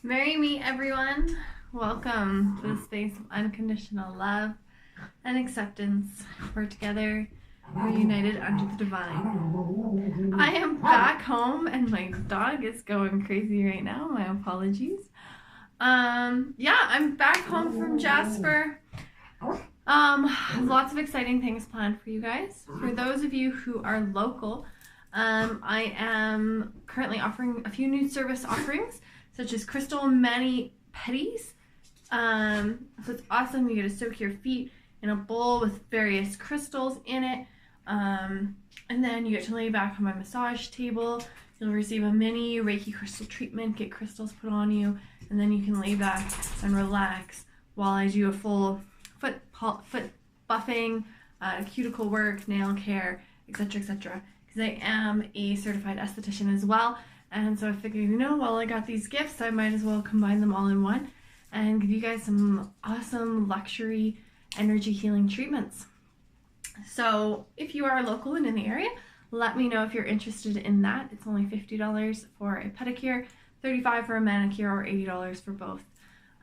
Marry me, everyone. Welcome to the space of unconditional love and acceptance. We're together, we're united under the divine. I am back home and my dog is going crazy right now. My apologies. Yeah, I'm back home from Jasper. Lots of exciting things planned for you guys. For those of you who are local, I am currently offering a few new service offerings, such as crystal mani-pedis. So it's awesome. You get to soak your feet in a bowl with various crystals in it. And then you get to lay back on my massage table. You'll receive a mini Reiki crystal treatment, get crystals put on you, and then you can lay back and relax while I do a full foot buffing, cuticle work, nail care, etc., etc. Because I am a certified esthetician as well. And so I figured, while I got these gifts, I might as well combine them all in one and give you guys some awesome luxury energy healing treatments. So if you are local and in the area, let me know if you're interested in that. It's only $50 for a pedicure, $35 for a manicure, or $80 for both.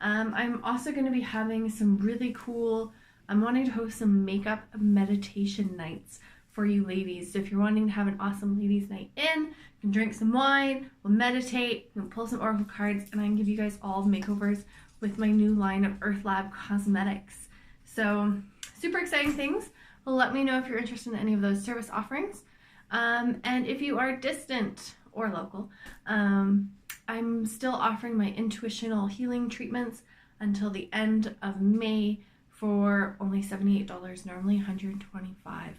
I'm also going to be having some really cool, I'm wanting to host some makeup meditation nights for you ladies. So if you're wanting to have an awesome ladies night in, you can drink some wine, we'll meditate, we'll pull some oracle cards, and I can give you guys all makeovers with my new line of Earth Lab cosmetics. So super exciting things. Let me know if you're interested in any of those service offerings. And if you are distant or local, I'm still offering my intuitional healing treatments until the end of May for only $78, normally $125.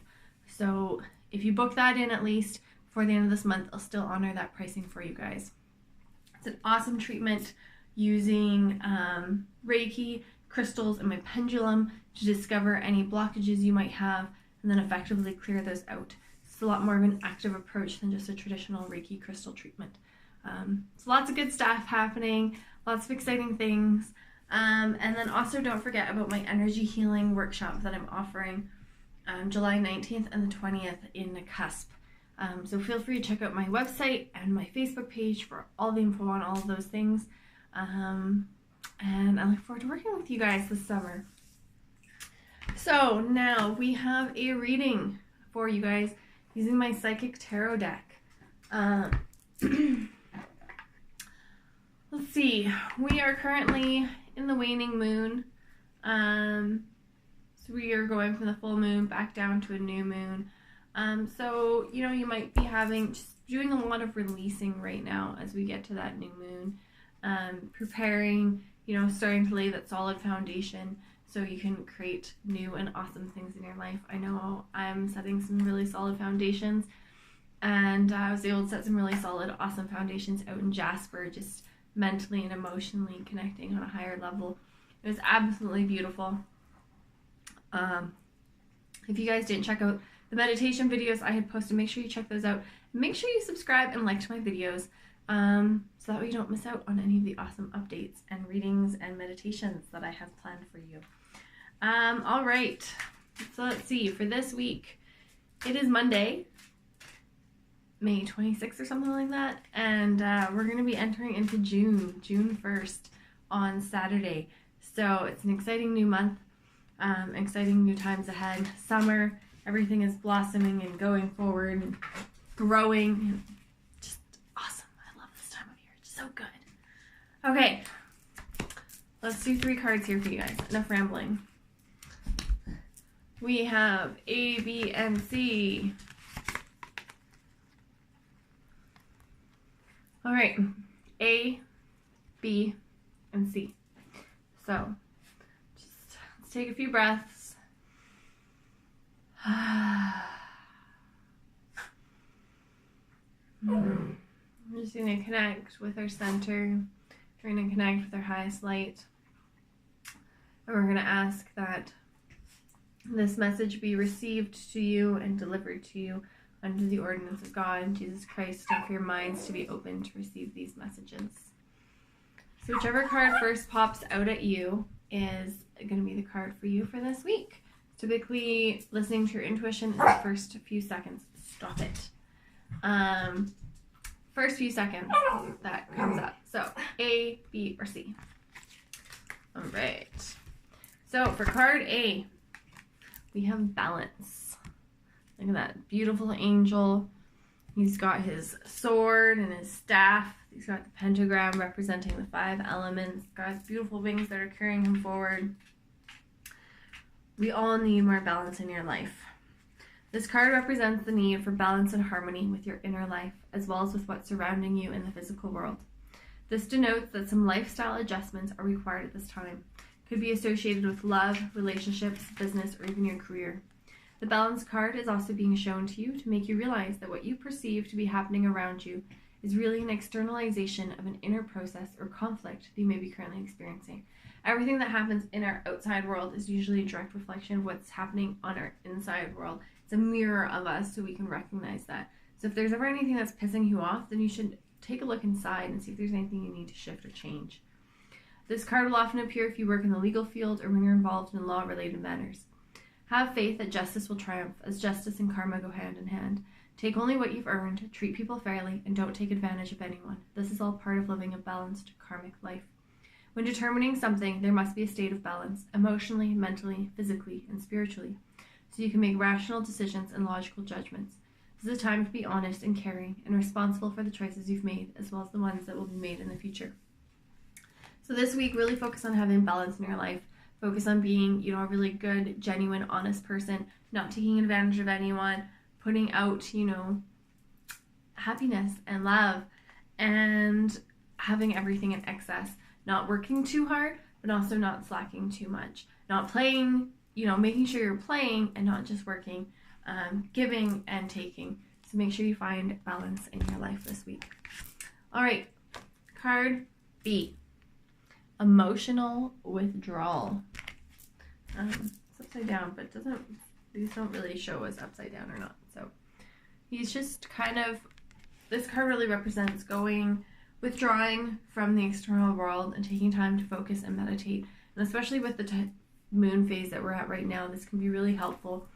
So if you book that in at least for the end of this month, I'll still honor that pricing for you guys. It's an awesome treatment using Reiki, crystals, and my pendulum to discover any blockages you might have and then effectively clear those out. It's a lot more of an active approach than just a traditional Reiki crystal treatment. So lots of good stuff happening, lots of exciting things. And then also don't forget about my energy healing workshop that I'm offering July 19th and the 20th in the Cusp. So feel free to check out my website and my Facebook page for all the info on all of those things. And I look forward to working with you guys this summer. So now we have a reading for you guys using my Psychic Tarot deck. Let's see, we are currently in the waning moon. So we are going from the full moon back down to a new moon. So, you might be doing a lot of releasing right now as we get to that new moon. Preparing, starting to lay that solid foundation so you can create new and awesome things in your life. I know I'm setting some really solid foundations, and I was able to set some really solid, awesome foundations out in Jasper, just mentally and emotionally connecting on a higher level. It was absolutely beautiful. If you guys didn't check out the meditation videos I had posted, make sure you check those out. Make sure you subscribe and like to my videos, so that way you don't miss out on any of the awesome updates and readings and meditations that I have planned for you. All right, so let's see, for this week, it is Monday, May 26th or something like that, and we're going to be entering into June 1st on Saturday. So it's an exciting new month, exciting new times ahead. Summer, everything is blossoming and going forward and growing, and just awesome. I love this time of year, it's so good. Okay, let's do 3 cards here for you guys. Enough rambling. We have A, B, and C. All right, A, B, and C. So just let's take a few breaths. We're just going to connect with our center. We're going to connect with our highest light. And we're going to ask that this message be received to you and delivered to you under the ordinance of God and Jesus Christ, and for your minds to be open to receive these messages. So whichever card first pops out at you is going to be the card for you for this week. Typically, listening to your intuition is the first few seconds. Stop it. first few seconds that comes up. So A, B, or C. All right. So for card A, we have balance. Look at that beautiful angel. He's got his sword and his staff. He's got the pentagram representing the 5 elements. Got his beautiful wings that are carrying him forward. We all need more balance in your life. This card represents the need for balance and harmony with your inner life, as well as with what's surrounding you in the physical world. This denotes that some lifestyle adjustments are required at this time. Could be associated with love, relationships, business, or even your career. The balance card is also being shown to you to make you realize that what you perceive to be happening around you is really an externalization of an inner process or conflict that you may be currently experiencing. Everything that happens in our outside world is usually a direct reflection of what's happening on our inside world. It's a mirror of us, so we can recognize that. So if there's ever anything that's pissing you off, then you should take a look inside and see if there's anything you need to shift or change. This card will often appear if you work in the legal field or when you're involved in law-related matters. Have faith that justice will triumph, as justice and karma go hand in hand. Take only what you've earned, treat people fairly, and don't take advantage of anyone. This is all part of living a balanced karmic life. When determining something, there must be a state of balance, emotionally, mentally, physically, and spiritually, so you can make rational decisions and logical judgments. This is a time to be honest and caring and responsible for the choices you've made, as well as the ones that will be made in the future. So this week, really focus on having balance in your life. Focus on being, a really good, genuine, honest person, not taking advantage of anyone, putting out, happiness and love, and having everything in excess. Not working too hard, but also not slacking too much. Not playing, making sure you're playing and not just working, giving and taking. So make sure you find balance in your life this week. All right, card B. Emotional withdrawal. It's upside down, but these don't really show us upside down or not. So he's just this card really represents withdrawing from the external world and taking time to focus and meditate. And especially with the moon phase that we're at right now, this can be really helpful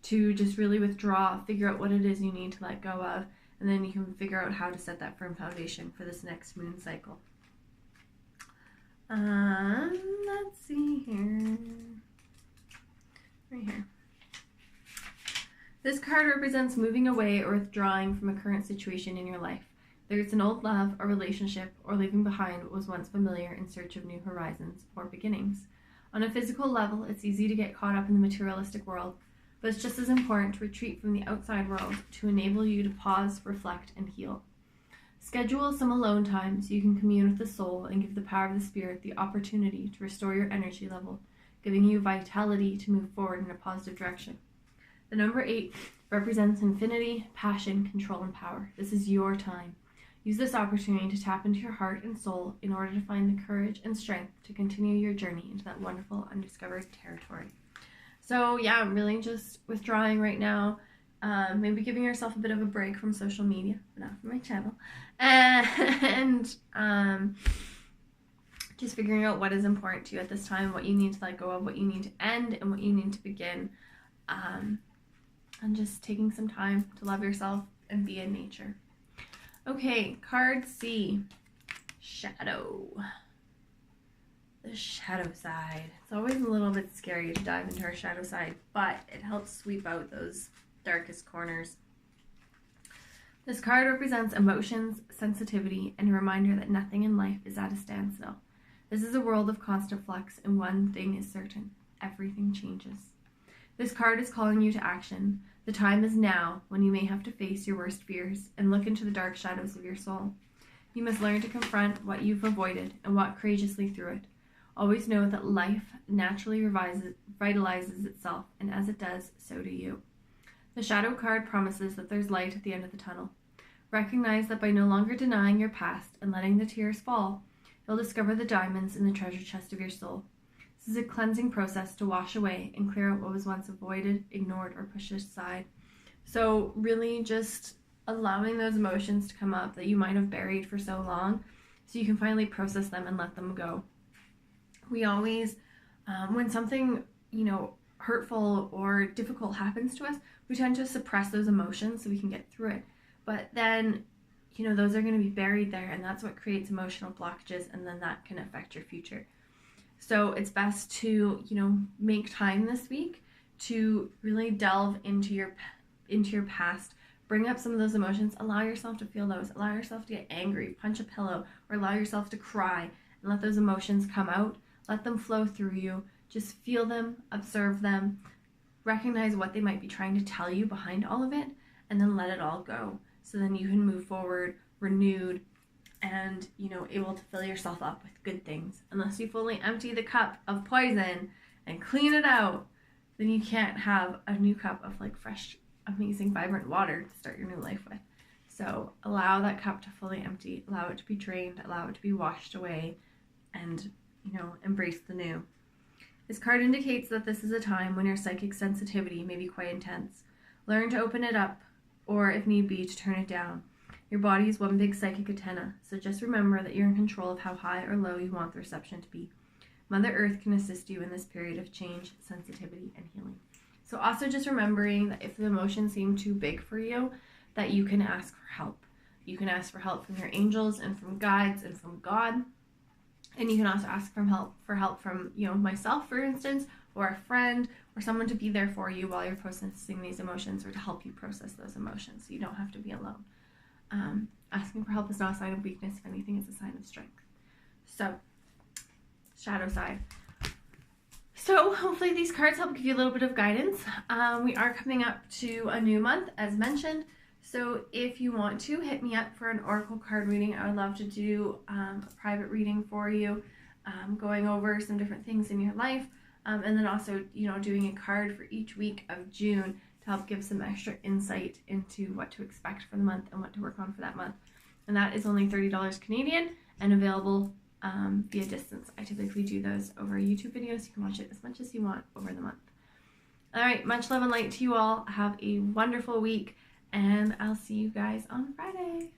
to just really withdraw, figure out what it is you need to let go of, and then you can figure out how to set that firm foundation for this next moon cycle. Let's see here. Right here. This card represents moving away or withdrawing from a current situation in your life. Whether it's an old love, a relationship, or leaving behind what was once familiar in search of new horizons or beginnings. On a physical level, it's easy to get caught up in the materialistic world, but it's just as important to retreat from the outside world to enable you to pause, reflect, and heal. Schedule some alone time so you can commune with the soul and give the power of the spirit the opportunity to restore your energy level, giving you vitality to move forward in a positive direction. The number 8 represents infinity, passion, control, and power. This is your time. Use this opportunity to tap into your heart and soul in order to find the courage and strength to continue your journey into that wonderful undiscovered territory. So yeah, I'm really just withdrawing right now. Maybe giving yourself a bit of a break from social media, but not from my channel. And just figuring out what is important to you at this time, what you need to let go of, what you need to end, and what you need to begin. And just taking some time to love yourself and be in nature. Okay, card C, shadow. The shadow side. It's always a little bit scary to dive into our shadow side, but it helps sweep out those darkest corners. This card represents emotions, sensitivity, and a reminder that nothing in life is at a standstill. This is a world of constant flux, and one thing is certain: everything changes. This card is calling you to action. The time is now when you may have to face your worst fears and look into the dark shadows of your soul. You must learn to confront what you've avoided and walk courageously through it. Always know that life naturally revitalizes itself, and as it does, so do you. The shadow card promises that there's light at the end of the tunnel. Recognize that by no longer denying your past and letting the tears fall, you'll discover the diamonds in the treasure chest of your soul. This is a cleansing process to wash away and clear out what was once avoided, ignored, or pushed aside. So really just allowing those emotions to come up that you might have buried for so long, so you can finally process them and let them go. We always, when something, hurtful or difficult happens to us, we tend to suppress those emotions so we can get through it. But then you know, those are going to be buried there, and that's what creates emotional blockages, and then that can affect your future. So it's best to, you know, make time this week to really delve into your past, bring up some of those emotions, allow yourself to feel those, allow yourself to get angry, punch a pillow, or allow yourself to cry, and let those emotions come out, let them flow through you. Just feel them, observe them, recognize what they might be trying to tell you behind all of it, and then let it all go. So then you can move forward renewed and, you know, able to fill yourself up with good things. Unless you fully empty the cup of poison and clean it out, then you can't have a new cup of like fresh, amazing, vibrant water to start your new life with. So allow that cup to fully empty, allow it to be drained, allow it to be washed away, and, you know, embrace the new. This card indicates that this is a time when your psychic sensitivity may be quite intense. Learn to open it up, or if need be, to turn it down. Your body is one big psychic antenna, so just remember that you're in control of how high or low you want the reception to be. Mother Earth can assist you in this period of change, sensitivity, and healing. So also just remembering that if the emotions seem too big for you, that you can ask for help. You can ask for help from your angels and from guides and from God. And you can also ask for help from, you know, myself, for instance, or a friend, or someone to be there for you while you're processing these emotions, or to help you process those emotions so you don't have to be alone. Asking for help is not a sign of weakness. If anything, it's a sign of strength. So, shadow side. So hopefully these cards help give you a little bit of guidance. We are coming up to a new month, as mentioned. So if you want to, hit me up for an oracle card reading. I would love to do a private reading for you, going over some different things in your life, and then also, you know, doing a card for each week of June to help give some extra insight into what to expect for the month and what to work on for that month. And that is only $30 Canadian and available via distance. I typically do those over YouTube videos. You can watch it as much as you want over the month. All right, much love and light to you all. Have a wonderful week, and I'll see you guys on Friday.